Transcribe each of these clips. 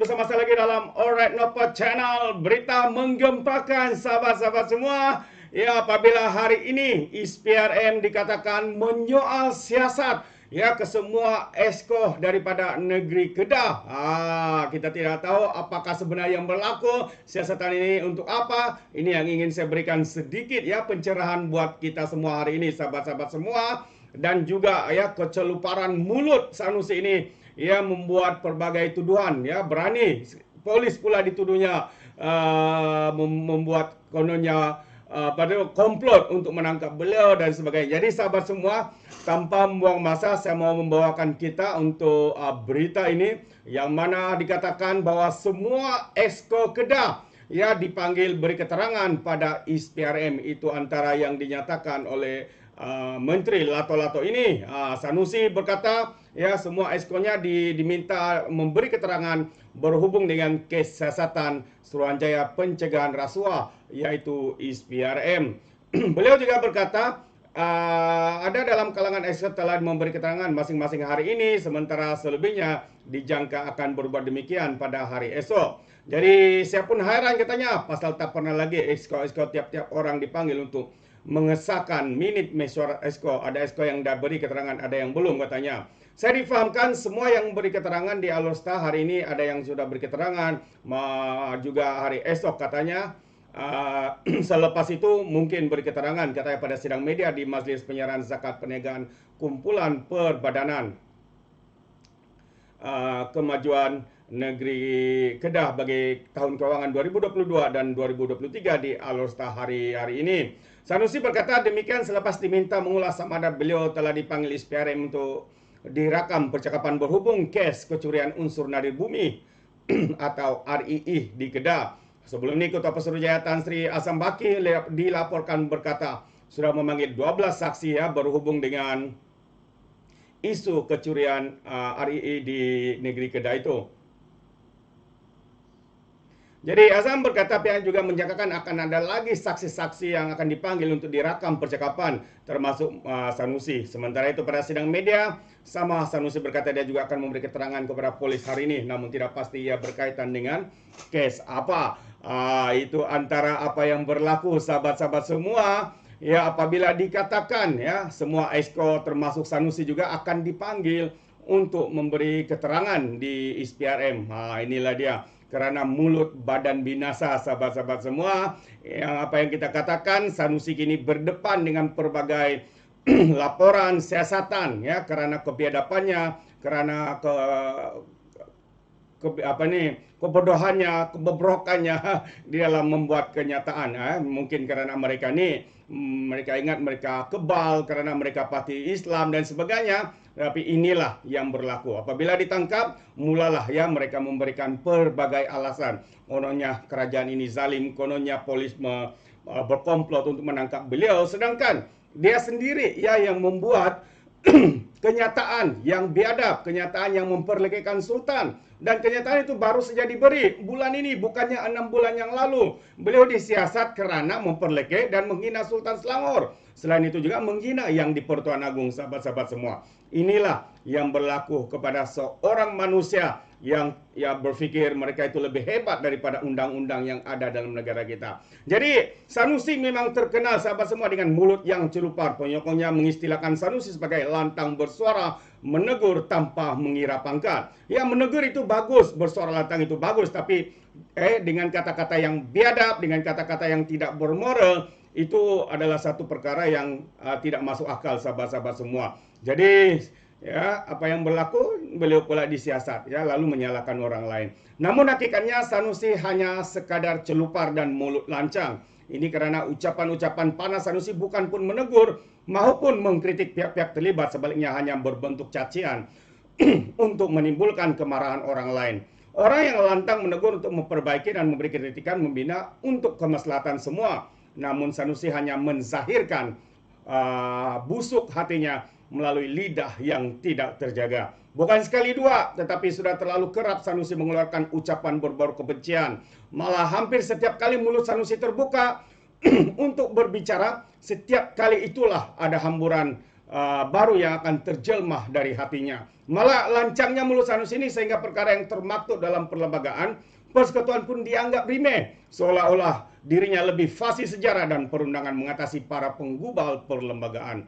bersama saya lagi dalam Alright Nopo Channel. Berita menggempakan sahabat-sahabat semua. Ya, apabila hari ini ISPRM dikatakan menyoal siasat ya ke semua esko daripada negeri Kedah. Kita tidak tahu apakah sebenarnya yang berlaku, siasatan ini untuk apa. Ini yang ingin saya berikan sedikit ya pencerahan buat kita semua hari ini, sahabat-sahabat semua. Dan juga ya keceluparan mulut Sanusi ini ia membuat berbagai tuduhan, ya berani polis pula dituduhnya membuat kononnya pada komplot untuk menangkap beliau dan sebagainya. Jadi sahabat semua, tanpa membuang masa saya mau membawakan kita untuk berita ini yang mana dikatakan bahwa semua esko Kedah ya dipanggil beri keterangan pada ISPRM. Itu antara yang dinyatakan oleh Menteri Lato-Lato ini. Sanusi berkata ya semua eskonya diminta memberi keterangan berhubung dengan kes siasatan Suruhanjaya Pencegahan Rasuah yaitu ISPRM. Beliau juga berkata ada dalam kalangan esko telah memberi keterangan masing-masing hari ini, sementara selebihnya dijangka akan berbuat demikian pada hari esok. Jadi siapun heran katanya, pasal tak pernah lagi esko-esko tiap-tiap orang dipanggil untuk mengesahkan minit mesyuarat esko. Ada esko yang dah beri keterangan, ada yang belum katanya. Saya difahamkan semua yang beri keterangan di Alorsta hari ini ada yang sudah beri keterangan, juga hari esok katanya. Selepas itu mungkin beri keterangan katanya pada sidang media di Majlis Penyiaran Zakat Perniagaan Kumpulan Perbadanan Kemajuan Negeri Kedah bagi tahun kewangan 2022 dan 2023 di Alorsta hari ini. Sanusi berkata demikian selepas diminta mengulas sama ada beliau telah dipanggil ISPRM untuk direkam percakapan berhubung kes kecurian unsur nadir bumi atau RII di Kedah. Sebelum ini Ketua Pesuruhjaya Tan Sri Asam Baki dilaporkan berkata sudah memanggil 12 saksi ya berhubung dengan isu kecurian RII di negeri Kedah itu. Jadi Azam berkata pihak juga menjangkakan akan ada lagi saksi-saksi yang akan dipanggil untuk direkam percakapan termasuk Sanusi. Sementara itu pada sidang media sama Sanusi berkata dia juga akan memberi keterangan kepada polis hari ini, namun tidak pasti ia berkaitan dengan kes apa. Itu antara apa yang berlaku sahabat-sahabat semua. Ya apabila dikatakan ya semua esko termasuk Sanusi juga akan dipanggil untuk memberi keterangan di ISPRM. Inilah dia. Kerana mulut badan binasa sahabat-sahabat semua. Yang apa yang kita katakan Sanusi kini berdepan dengan pelbagai laporan siasatan ya kerana kebiadapannya, kerana kebodohannya, kebobrokannya di dalam membuat kenyataan. Mungkin kerana mereka ingat mereka kebal kerana mereka parti Islam dan sebagainya. Tapi inilah yang berlaku. Apabila ditangkap, mulalah ya mereka memberikan pelbagai alasan. Kononnya kerajaan ini zalim, kononnya polis berkomplot untuk menangkap beliau. Sedangkan dia sendiri ya yang membuat kenyataan yang biadab, kenyataan yang memperlekehkan Sultan. Dan kenyataan itu baru saja diberi bulan ini, bukannya 6 bulan yang lalu. Beliau disiasat kerana memperlekeh dan menghina Sultan Selangor. Selain itu juga menghina yang di Pertuan Agung, sahabat-sahabat semua. Inilah yang berlaku kepada seorang manusia yang ya berfikir mereka itu lebih hebat daripada undang-undang yang ada dalam negara kita. Jadi Sanusi memang terkenal sahabat semua dengan mulut yang celupar. Penyokongnya mengistilahkan Sanusi sebagai lantang bersuara, menegur tanpa mengira pangkat. Ya menegur itu bagus, bersuara lantang itu bagus, tapi dengan kata-kata yang biadab, dengan kata-kata yang tidak bermoral, itu adalah satu perkara yang tidak masuk akal sahabat-sahabat semua. Jadi ya apa yang berlaku beliau pula disiasat ya lalu menyalahkan orang lain. Namun hakikatnya Sanusi hanya sekadar celupar dan mulut lancang. Ini kerana ucapan-ucapan panas Sanusi bukan pun menegur maupun mengkritik pihak-pihak terlibat, sebaliknya hanya berbentuk cacian untuk menimbulkan kemarahan orang lain. Orang yang lantang menegur untuk memperbaiki dan memberi kritikan membina untuk kemaslahatan semua. Namun Sanusi hanya menzahirkan busuk hatinya melalui lidah yang tidak terjaga. Bukan sekali dua, tetapi sudah terlalu kerap Sanusi mengeluarkan ucapan berbau kebencian. Malah hampir setiap kali mulut Sanusi terbuka untuk berbicara, setiap kali itulah ada hamburan baru yang akan terjelmah dari hatinya. Malah lancangnya mulut Sanusi ini sehingga perkara yang termaktub dalam perlembagaan persekutuan pun dianggap remeh, seolah-olah dirinya lebih fasih sejarah dan perundangan mengatasi para penggubal perlembagaan.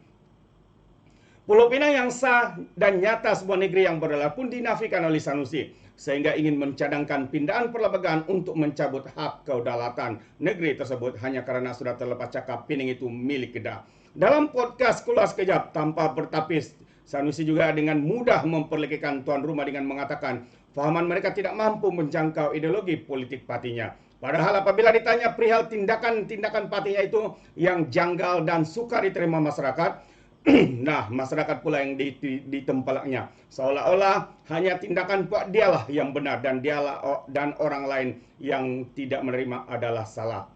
Pulau Pinang yang sah dan nyata sebuah negeri yang berdaulat pun dinafikan oleh Sanusi, sehingga ingin mencadangkan pindahan perlembagaan untuk mencabut hak kedaulatan negeri tersebut hanya karena sudah terlepas cakap Pining itu milik Kedah. Dalam podcast Keluar Sekejap Tanpa Bertapis, Sanusi juga dengan mudah memperlekehkan tuan rumah dengan mengatakan fahaman mereka tidak mampu menjangkau ideologi politik partinya. Padahal apabila ditanya perihal tindakan-tindakan partinya itu yang janggal dan sukar diterima masyarakat, nah masyarakat pula yang ditempelaknya. Seolah-olah hanya tindakan Pak dialah yang benar dan dan orang lain yang tidak menerima adalah salah.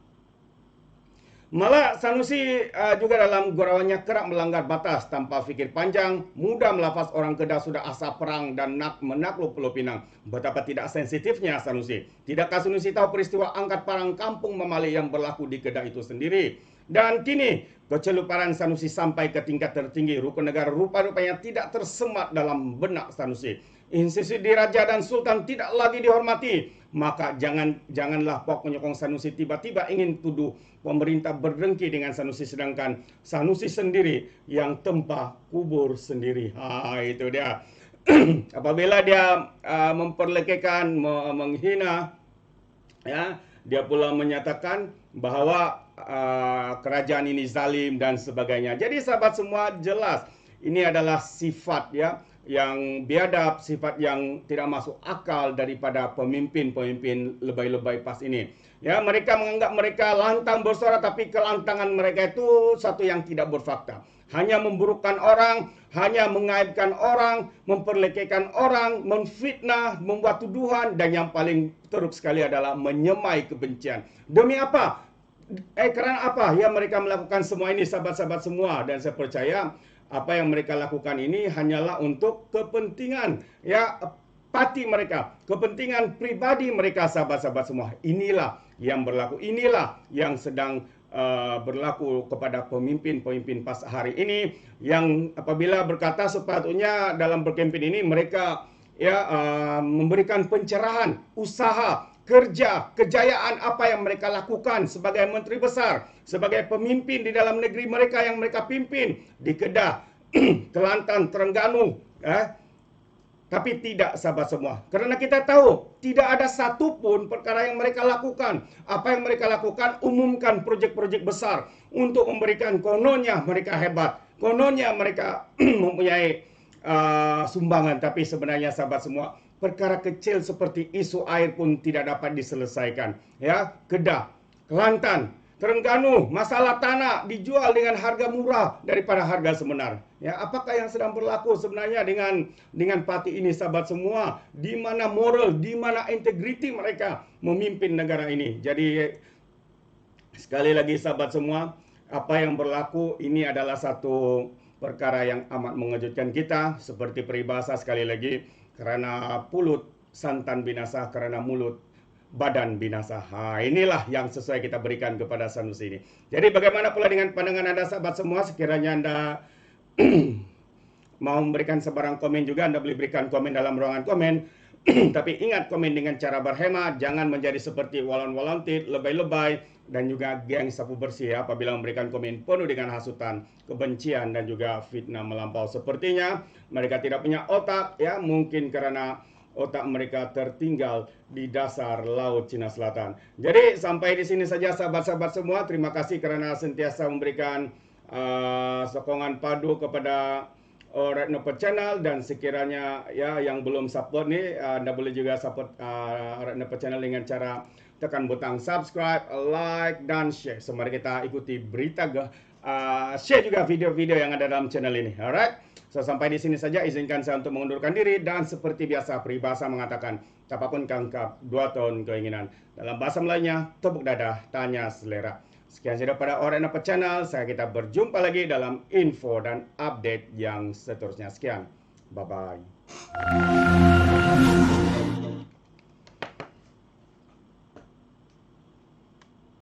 Malah Sanusi juga dalam gurauannya kerap melanggar batas tanpa fikir panjang, mudah melafaz orang Kedah sudah asa perang dan menakluk Pulau Pinang. Betapa tidak sensitifnya Sanusi. Tidakkah Sanusi tahu peristiwa angkat parang kampung Mamali yang berlaku di Kedah itu sendiri? Dan kini keceluparan Sanusi sampai ke tingkat tertinggi. Rukun negara rupa-rupanya tidak tersemat dalam benak Sanusi. Institusi diraja dan sultan tidak lagi dihormati. Maka janganlah Pok Penyokong Sanusi tiba-tiba ingin tuduh pemerintah berdengki dengan Sanusi, sedangkan Sanusi sendiri yang tempah kubur sendiri. Itu dia. Apabila dia memperlekehkan, menghina, ya, dia pula menyatakan bahwa kerajaan ini zalim dan sebagainya. Jadi sahabat semua, jelas ini adalah sifat yang biadab, sifat yang tidak masuk akal daripada pemimpin-pemimpin lebay-lebay pas ini. Ya, mereka menganggap mereka lantang bersuara, tapi kelantangan mereka itu satu yang tidak berfakta. Hanya memburukkan orang, hanya mengaibkan orang, memperlekehkan orang, memfitnah, membuat tuduhan, dan yang paling teruk sekali adalah menyemai kebencian. Demi apa? Kerana apa ya mereka melakukan semua ini, sahabat-sahabat semua? Dan saya percaya apa yang mereka lakukan ini hanyalah untuk kepentingan parti mereka, kepentingan pribadi mereka, sahabat-sahabat semua. Inilah yang berlaku, inilah yang sedang berlaku kepada pemimpin-pemimpin pas hari ini, yang apabila berkata sepatutnya dalam berkempen ini mereka memberikan pencerahan, usaha, kerja, kejayaan apa yang mereka lakukan sebagai menteri besar, sebagai pemimpin di dalam negeri mereka yang mereka pimpin di Kedah, Kelantan, Terengganu, tapi tidak, sahabat semua. Karena kita tahu tidak ada satupun perkara yang mereka lakukan. Apa yang mereka lakukan, umumkan projek-projek besar untuk memberikan kononnya mereka hebat, kononnya mereka mempunyai sumbangan, tapi sebenarnya sahabat semua, perkara kecil seperti isu air pun tidak dapat diselesaikan. Ya, Kedah, Kelantan, Terengganu, masalah tanah dijual dengan harga murah daripada harga sebenar. Ya, apakah yang sedang berlaku sebenarnya dengan parti ini, sahabat semua? Di mana moral, di mana integriti mereka memimpin negara ini? Jadi sekali lagi sahabat semua, apa yang berlaku ini adalah satu perkara yang amat mengejutkan kita, seperti peribahasa sekali lagi, kerana pulut santan binasa, kerana mulut badan binasa. Inilah yang sesuai kita berikan kepada Sanusi ini. Jadi bagaimana pula dengan pandangan Anda, sahabat semua? Sekiranya Anda mau memberikan sebarang komen juga, Anda boleh berikan komen dalam ruangan komen. Tapi ingat, komen dengan cara berhemat, jangan menjadi seperti walon-walontit, lebay-lebay, dan juga geng sapu bersih apabila memberikan komen penuh dengan hasutan, kebencian, dan juga fitnah melampau. Sepertinya mereka tidak punya otak, ya, mungkin karena otak mereka tertinggal di dasar Laut Cina Selatan. Jadi sampai di sini saja sahabat-sahabat semua. Terima kasih kerana sentiasa memberikan sokongan padu kepada Red Nopper Channel, dan sekiranya yang belum support ni, Anda boleh juga support Red Nopper Channel dengan cara tekan butang subscribe, like, dan share. So mari kita ikuti berita, share juga video-video yang ada dalam channel ini. Alright. So sampai di sini saja, izinkan saya untuk mengundurkan diri, dan seperti biasa peribahasa mengatakan, tapapun kangkap, 2 tahun keinginan. Dalam bahasa Melayunya, tepuk dadah, tanya selera. Sekian saja pada Red Nopper Channel. Kita berjumpa lagi dalam info dan update yang seterusnya. Sekian. Bye-bye.